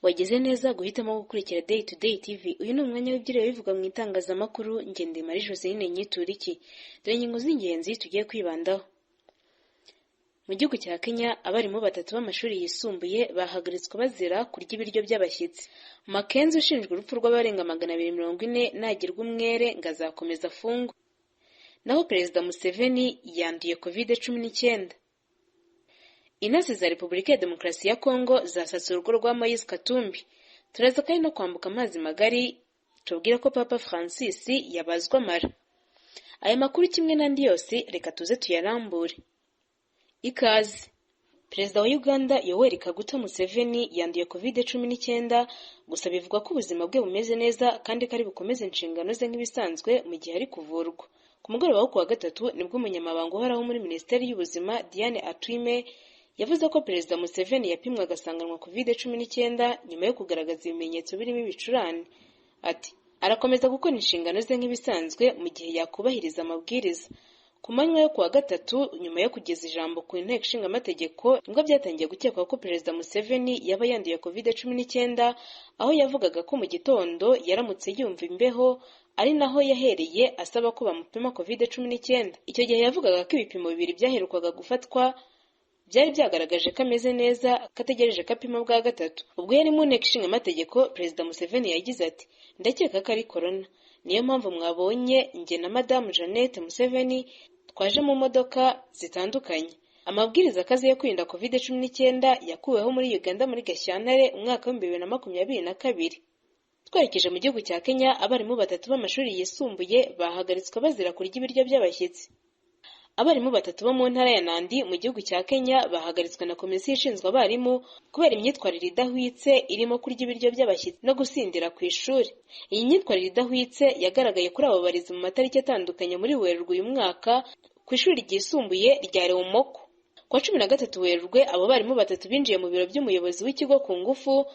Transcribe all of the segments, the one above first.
Wagize neza guhitamo gukurikira Day to Day TV. Uyu ni umwanya w'ibyiriwe bivuga mu itangazamakuru. Ngende Marie Joseline Nyituriki. Dore ingingo z'ingenzi tugiye kwibandaho. Mu gihugu cya Kenya, abarimu batatu b'amashuri yisumbuye bahagaritswe bazira kurya ibiryo by'abashyitsi. Mackenzie ushinjwa urupfu rw'abarenga 240 nagirwa umwere ngo azakomeza afungwe. Naho Perezida Museveni yanduye COVID-19. Intasi za Repubulika ya Demokarasi ya Kongo zasatse urugo rwa Moise Katumbi. Turaza kandi no kwambuka amazi magari tubwira ko Papa Francis yabazwa amara. Aya makuru kimwe n'andi yose reka tuze tuyarambure. Ikaze. Perezida wa Uganda Yoweri Kaguta Museveni yanduye COVID-19 gusa bivugwa ko ubuzima bwe bumeze neza kandi ko ari bukomeze inshingano ze nk'ibisanzwe mu gihe ari kuvurwa. Ku mugoroba wo kuwa gatatu nibwo umunyamabanga uhoraho muri Minisiteri y'Ubuzima Diane Atwime yavuze ko Perezida Museveni yapimwe agasanganwa COVID-19 nyuma yo kugaragaza ibimenyetso birimo ibicurane. Ati arakomeza gukora inshingano ze nk'ibisanzwe mu gihe yakubahiriza amabwiriza. Ku manywa yo kuwa gatatu nyuma yo kugeza ijambo ku Inteko Ishinga Amategeko nibwo byatangiye gukekwa ko Perezida Museveni yaba yanduye COVID-19 aho yavugaga ko mu gitondo yaramutse yumva imbeho ari naho yahereye asaba ko bamupima COVID-19. Icyo gihe yavugaga ko ibipimo bibiri byaherukaga gufatwa byari byagaragaje ko ameze neza kategereje kapima bwa gatatu. Ubwo yari mu Nteko Ishinga Amategeko, Perezida Museveni yagize ati ndakeka ko ari corona, niyo mpamvu mwabonye njye na Madamu Jeannette Museveni twaje mu modoka zitandukanye. Amabwiriza akaze yo kwirinda COVID-19 yakuweho muri Uganda muri Gashyantare umwaka wa 2022. Twerekeje mu gihugu cya Kenya, abarimu batatu b'amashuri yisumbuye bahagaritswe bazira kurya ibiryo by'abashyitsi. Abarimu batatu bo mu ntara ya Nandi mu gihugu cya Kenya bahagaritswe na komisiyo ishinzwe abarimu kubera imyitwarire idahwitse irimo kurya ibiryo by'abashyitsi no gusindira ku ishuri. Iyi myitwarire idahwitse yagaragaye kuri abo barezi mu matariki atandukanye muri Werurwe uyu mwaka ku ishuri ryisumbuye rya Lewomoko. Ku wa 13 Werurwe abo barimu batatu binjiye mu biro by'umuyobozi w'ikigo ku ngufu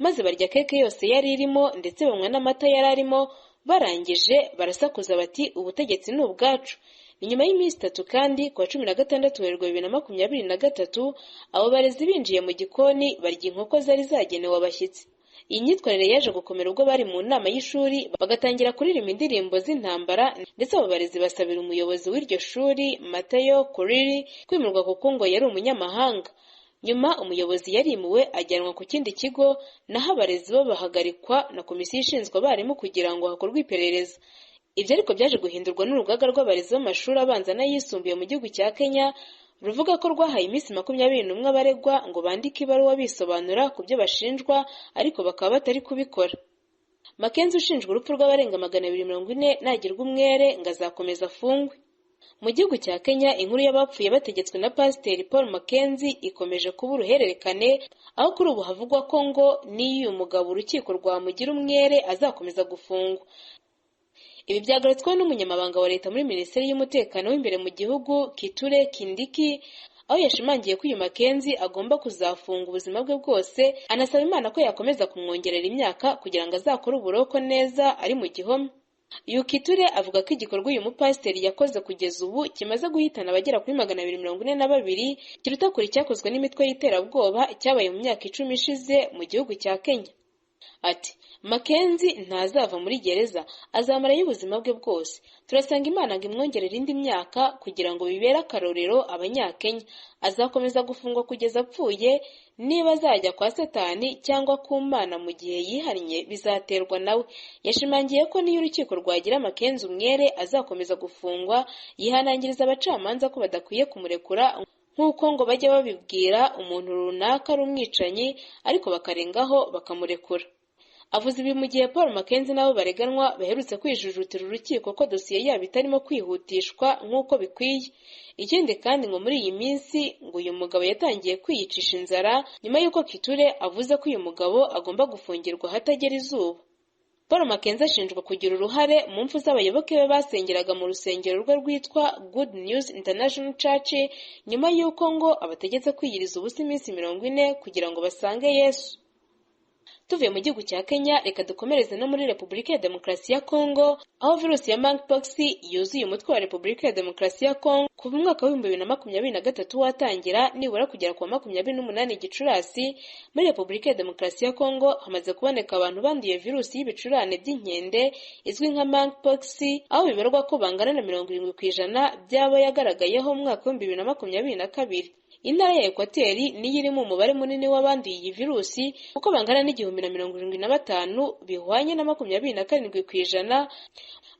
maze barya keke yose yari irimo ndetse banywa n'amata yari arimo, barangije barasakuza bati ubutegetsi ni ubwacu. Inyuma y'iminsi 3 kandi ku wa 16 Werurwe 2023 abo barezi binjiye mu gikoni barya inkoko zari zagenewe abashyitsi. Iyi myitwarire yaje gukomera ubwo bari mu nama y'ishuri bagatangira kuririmba indirimbo z'intambara ndetse abo barezi basabira umuyobozi w'iryo shuri Matayo Kuriri kwimurwa kuko ngo yari umunyamahanga. Nyuma umuyobozi yarimuwe ajyanwa ku kindi kigo naho abarezi bo bahagarikwa na komisiyo ishinzwe abarimu kugira ngo hakorwe iperereza. Ibyo ariko byaje guhindurwa n'urugaga rw'abarezi b'amashuri abanza n'ayisumbuye mu gihugu cya Kenya ruvuga ko rwahaye iminsi 21 abaregwa ngo bandike ibaruwa bisobanura ku byo bashinjwa ariko bakaba batari kubikora. Mackenzie ushinjwa urupfu rw'abarenga 240 nagirwa umwere ngo azakomeza afungwe. Mu gihugu cya Kenya inkuru y'abapfuye bategetswe na Pasiteri Paul Mackenzie ikomeje kuba uruhererekane aho kuri ubu havugwa ko ngo niyo uyu mugabo urukiko rwamugira umwere azakomeza gufungwa. Ibi byagarutsweho n'umunyamabanga wa leta muri Minisiteri y'Umutekano w'imbere mu gihugu Kithure Kindiki aho yashimangiye ko uyu Mackenzie agomba kuzafunga ubuzima bwe bwose, anasaba Imana ko yakomeza kumwongerera imyaka kugira ngo azakore uburoko neza ari mu gihome. Uyu Kithure avuga ko igikorwa uyu mupasiteri yakoze kugeza ubu kimaze guhitana abagera kuri 242 kiruta kuri cyakozwe n'imitwe y'iterabwoba cyabaye mu myaka 10 ishize mu gihugu cya Kenya. Ati Mackenzie ntazava muri gereza, azamara y'ubuzima bwe bwose. Turasanga Imana ngo imwongerere indi myaka kugira ngo bibere akarorero abanyakenya. Azakomeza gufungwa kugeza apfuye, niba azajya kwa Satani cyangwa ku Mana mu gihe yihannye bizaterwa nawe. Yashimangiye ko niyo urukiko rwagira Mackenzie umwere azakomeza gufungwa, yihanangiriza abacamanza ko badakwiye kumurekura nk'uko ngo bajya babibwira umuntu runaka ari umwicanyi ariko bakarengaho bakamurekura. Avuze ibi mu gihe Paul Mackenzie nabo bareganwa baherutse kwijujutira urukiko ko dosiye yabo itarimo kwihutishwa nk'uko bikwiye. Ikindi kandi ngo muri iyi minsi ngo uyu mugabo yatangiye kwiyicisha inzara nyuma y'uko Kithure avuze ko uyu mugabo agomba gufungirwa hatagera izuba. Paul Mackenzie ashinjwa kugira uruhare mu mfu z'abayoboke be basengeraga mu rusengero rwe rwitwa Good News International Church nyuma y'uko ngo abategetse kwiyiriza ubusa iminsi 40 kugira ngo basange Yesu. Tuvuye mu gihugu cya Kenya, reka dukomereze no muri Repubulika ya Demokarasi ya Kongo, aho virusi ya monkeypox yuzuye umutwe wa Repubulika ya Demokarasi ya Kongo kuva umwaka wa 2023 watangira, nibura kugera ku wa 28 Gicurasi. Muri Repubulika ya Demokarasi ya Kongo hamaze kuboneka abantu banduye virusi y'ibicurane by'inkende izwi nka monkeypox, aho bibarwa ko bangana na 70% by'abo yagaragayeho mu mwaka wa 2022. Intara ya Ekwateri niyo irimo umubare munini w'abanduye iyi virusi kuko bangana n'1,075 bihwanye na 27%,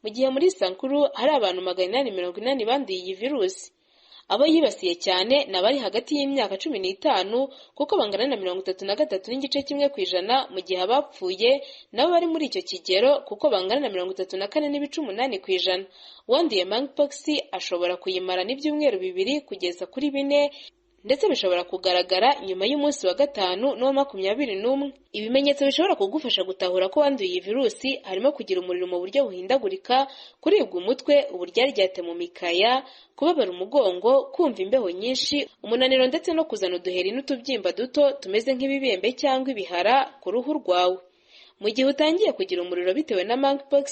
mu gihe muri Sankuru hari abantu 880 banduye iyi virusi. Abo yibasiye cyane n'abari hagati y'imyaka 15 kuko bangana na 33.1%, mu gihe abapfuye nabo bari muri icyo kigero kuko bangana na 34.8%. Uwanduye monkeypox ashobora kuyimara n'ibyumweru 2 kugeza kuri 4, ndetse bishobora kugaragara nyuma y'umunsi wa 5 n'uwa 21. Ibimenyetso bishobora kugufasha gutahura ko wanduye iyi virusi harimo kugira umuriro mu buryo buhindagurika, kuribwa umutwe, uburyaryate mu mikaya, kubabara umugongo, kumva imbeho nyinshi, umunaniro ndetse no kuzana uduheri n'utubyimba duto tumeze nk'ibibembe cyangwa ibihara ku ruhu rwawe. Mu gihe utangiye kugira umuriro bitewe na monkeypox,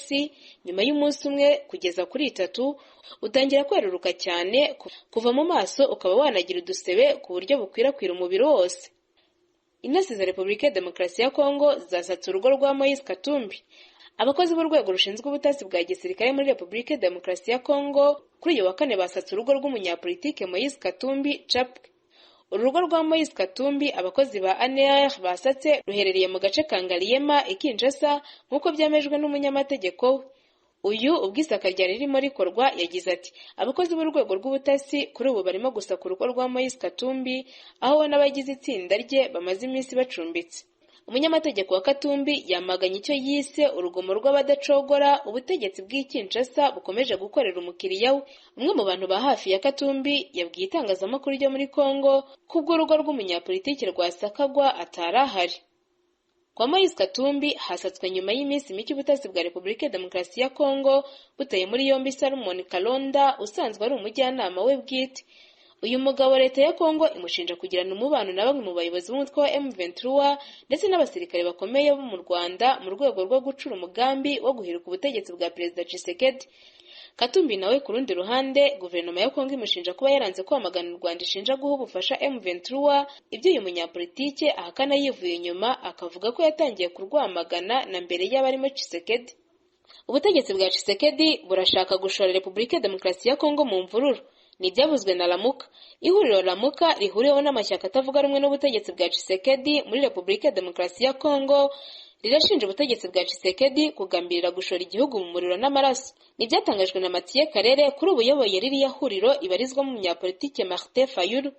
nyuma y'umunsi umwe kugeza kuri 3 utangira kweruruka cyane, kuva mu maso ukaba wanagira udusebe ku buryo bukwirakwira umubiri wose. Intasi za Repubulika ya Demokarasi ya Kongo zasatse urugo rwa Moise Katumbi. Abakozi b'urwego rushinzwe ubutasi bwa gisirikare muri Repubulika ya Demokarasi ya Kongo kuri uyu wa 4 basatse urugo rw'umunyapolitike Moise Katumbi Chapwe. Uru rugo rwa Moise Katumbi abakozi ba ANR basatse ruherereye mu gace ka Ngaliema i Kinshasa nk'uko byamejwe n'umunyamategeko. Uyu ubwisaka ryari ririmo rikorwa yagize ati abakozi b'urwego rw'ubutasi kuri ubu barimo gusaka urugo rwa Moise Katumbi, aho n'abagize itsinda rye bamaze iminsi bacumbitse. Umunyamategeko wa Katumbi yamaganye icyo yise urugomo rw'abadacogora ubutegetsi bw'i Kinshasa bukomeje gukorera umukiriya we. Umwe mu bantu ba hafi ya Katumbi yabwiye itangazamakuru ryo muri Kongo ko ubwo urugo rw'umunyapolitiki rwasakagwa atarahari. Kwa Moise Katumbi hasatswe nyuma y'iminsi mike ubutasi bwa Repubulika ya Demokarasi ya Kongo butaye muri yombi Salomon Kalonda usanzwe ari umujyanama we bwite. Uyu mugabo leta ya Kongo imushinja kugirana umubano na bamwe mu bayobozi b'umutwe wa M23 ndetse n'abasirikare bakomeye bo mu Rwanda mu rwego rwo gucura umugambi wo guhirika ubutegetsi bwa Perezida Tshisekedi. Katumbi nawe ku rundi ruhande, guverinoma ya Kongo imushinja kuba yaranze kwamagana u Rwanda ishinja guha ubufasha M23, ibyo uyu munyapolitike ahakana yivuye inyuma akavuga ko yatangiye kurwamagana na mbere y'abarimo Tshisekedi. Ubutegetsi bwa Tshisekedi burashaka gushora Repubulika ya Demokarasi ya Kongo mu mvururu. Ni ibyavuzwe na Lamuka. Ihuriro Lamuka rihuriweho n'amashyaka atavuga rumwe n'ubutegetsi bwa Tshisekedi muri Repubulika ya Demokarasi ya Kongo rirashinja ubutegetsi bwa Tshisekedi kugambirira gushora igihugu mu muriro n'amaraso. Nibyatangajwe na Mathieu Karere kuri ubuyoboye ririya huriro ibarizwa mu munyapolitike Martin Fayulu.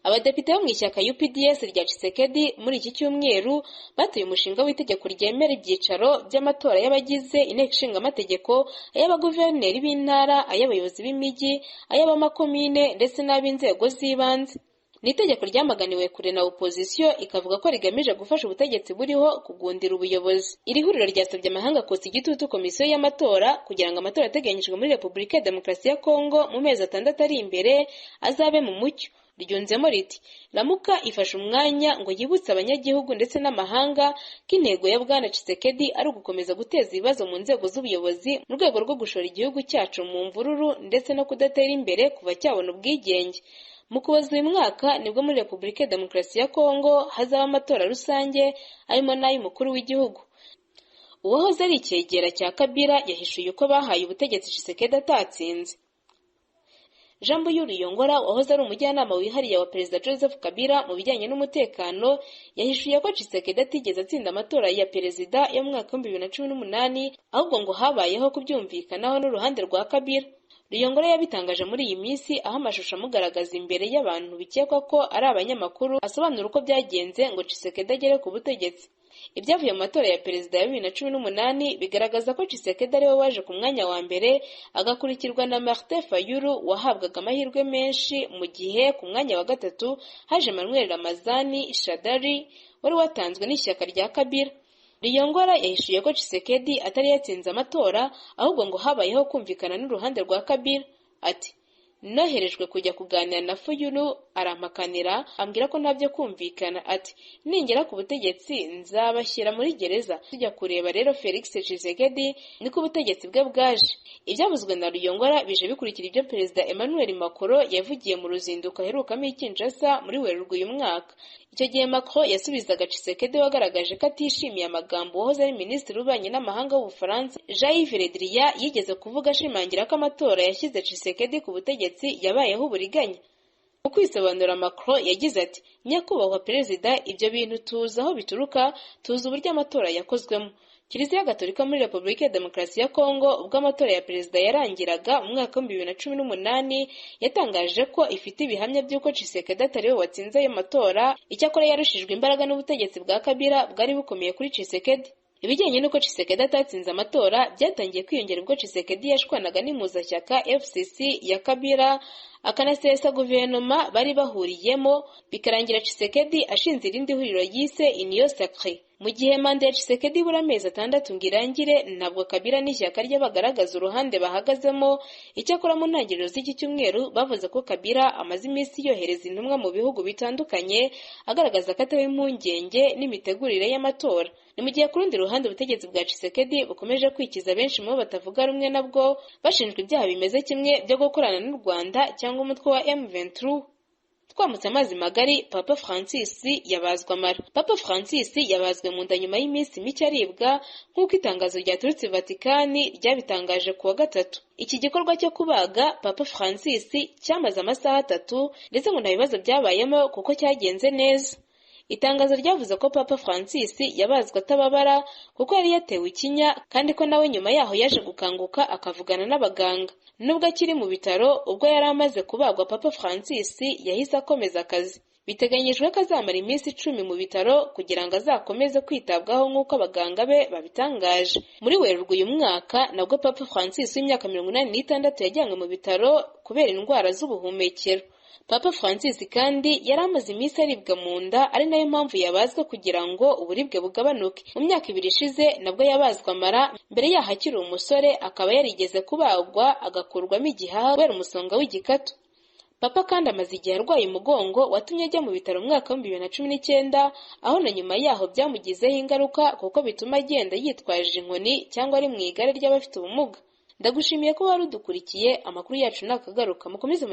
Abadepite bo mu ishyaka UPDS rya Tshisekedi muri iki cyumweru batuye umushinga w'itegeko ryemera ibyicaro by'amatora y'abagize inteko ishinga amategeko, ay'abaguverineri b'intara, ay'abayobozi b'imijyi, ay'abamakomine ndetse n'ab'inzego z'ibanze. Ni itegeko ryamaganiwe kure na opozisiyo ikavuga ko rigamije gufasha ubutegetsi buriho kugundira ubuyobozi. Iri huriro ryasabye amahanga kotsa igitutu komisiyo y'amatora kugira ngo amatora ateganyijwe muri Repubulika ya Demokarasi ya Kongo mu mezi 6 ari imbere azabe mu mucyo. Ryunzemo riti Lamuka ifasha umwanya ngo yibutse abanyagihugu ndetse n'amahanga ko intego ya Bwana Tshisekedi ari ugukomeza guteza ibibazo mu nzego z'ubuyobozi mu rwego rwo gushora igihugu cyacu mu mvururu ndetse no kudatera imbere kuva cyabona ubwigenge. Mu Ukuboza uyu mwaka nibwo muri Repubulika ya Demokarasi ya Kongo hazaba amatora rusange arimo n'ay'umukuru w'igihugu. Uwahoze ari icyegera cya Kabila yahishuye uko bahaye ubutegetsi Tshisekedi atatsinze. Jambo Yuriyongora wahoze ari umujyanama wihariye wa Perezida Joseph Kabila mu bijyanye n'umutekano yahishuye ko Tshisekedi atigeze atsinda amatora ya perezida yo mu mwaka wa 2018 ahubwo ngo habayeho kubyumvikanaho n'uruhande rwa Kabila. Ruyongora yabitangaje muri iyi minsi aho amashusho amugaragaza imbere y'abantu bikekwa ko ari abanyamakuru asobanura uko byagenze ngo Tshisekedi agere ku butegetsi. Ibyavuye mu matora ya perezida ya 2018 bigaragaza ko Tshisekedi ariwe waje ku mwanya wa mbere agakurikirwa na Martin Fayulu wahabwaga amahirwe menshi, mu gihe ku mwanya wa gatatu haje Emmanuel Ramazani Shadari wari watanzwe n'ishyaka rya Kabila. Ruyongora yahishuye ko Tshisekedi atari yatsinze amatora ahubwo ngo habayeho kumvikana n'uruhande rwa Kabila. Ati noherejwe kujya kuganira na Fayulu arampakanira ambwira ko ntabyo kumvikana ati ningera ku butegetsi nzabashyira muri gereza. Tujya kureba rero Felix Tshisekedi niko ubutegetsi bwe bwaje. Ibyavuzwe na Ruyongora bije bikurikira ibyo Perezida Emmanuel Macron yavugiye mu ruzinduko aherukamo i Kinshasa muri Werurwe uyu mwaka. Icyo gihe Macron yasubizaga Tshisekedi wagaragaje ko atishimiye amagambo wahoze ari Minisitiri w'Ububanyi n'Amahanga w'Ubufaransa Jean-Yves Le Drian yigeze kuvuga ashimangira ko amatora yashyize Tshisekedi ku butegetsi yabayeho uburiganya. Mu kwisobanura Macron yagize ati nyakubahwa Perezida, ibyo bintu tuzi aho bituruka, tuzi uburyo amatora yakozwemo. Kiliziya Gatolika muri Repubulika ya Demokarasi ya Kongo ubwo amatora ya perezida yarangiraga mu mwaka wa 2018 yatangaje ko ifite ibihamya by'uko Tshisekedi atari we watsinze ayo matora, icyakora yarushijwe imbaraga n'ubutegetsi bwa Kabila bwari bukomeye kuri Tshisekedi. Ibijyanye n'uko Tshisekedi atatsinze amatora byatangiye kwiyongera ubwo Tshisekedi yashwanaga n'impuzashyaka FCC ya Kabila akanasesa guverinoma bari bahuriyemo, bikarangira Tshisekedi ashinze irindi huriro yise Union Sacrée. Mu gihe manda ya Tshisekedi ibura amezi 6 ngo irangire, ntabwo Kabila n'ishyaka rye bagaragaza uruhande bahagazemo. Icyakora mu ntangiriro z'iki cyumweru bavuze ko Kabila amaze iminsi yohereza intumwa mu bihugu bitandukanye agaragaza ko atewe impungenge n'imitegurire y'amatora. Ni mu gihe ku rundi ruhande ubutegetsi bwa Tshisekedi bukomeje kwikiza benshi mu batavuga rumwe nabwo bashinjwa ibyaha bimeze kimwe byo gukorana n'u Rwanda cyangwa umutwe wa M23. Twamutse amazi magari, Papa Francis yabazwa amara. Papa Francis yabazwe mu nda nyuma y'iminsi mike aribwa nk'uko itangazo ryaturutse Vatikani ryabitangaje kuwa gatatu. Iki gikorwa cyo kubaga Papa Francis cyamaze amasaha 3 ndetse ngo nta bibazo byabayemo kuko cyagenze neza. Itangazo ryavuze ko Papa Francis yabazwa atababara kuko yari yatewe ikinya kandi ko nawe nyuma yaho yaje gukanguka akavugana n'abaganga. Nubwo akiri mu bitaro ubwo yari amaze kubagwa, Papa Francis yahise akomeza akazi. Biteganyijwe ko azamara iminsi 10 mu bitaro kugira ngo azakomeze kwitabwaho nk'uko abaganga be babitangaje. Muri Werurwe uyu mwaka nabwo Papa Francis w'imyaka 86 yajyanywe mu bitaro kubera indwara z'ubuhumekero. Papa Francis kandi yari amaze iminsi aribwa mu nda, ari nayo mpamvu yabazwe kugira ngo uburibwe bugabanuke. Mu myaka 2 ishize nabwo yabazwa amara, mbere yaho akiri umusore akaba yarigeze kubagwa agakurwamo igihaha kubera umusonga w'igikatu. Papa kandi amaze igihe arwaye umugongo watumye ajya mu bitaro mu mwaka wa 2019, aho na nyuma yaho byamugizeho ingaruka kuko bituma agenda yitwaje inkoni cyangwa ari mu igare ry'abafite ubumuga. Ndagushimiye ko wari udukurikiye. Amakuru yacu nakagaruka mukomeze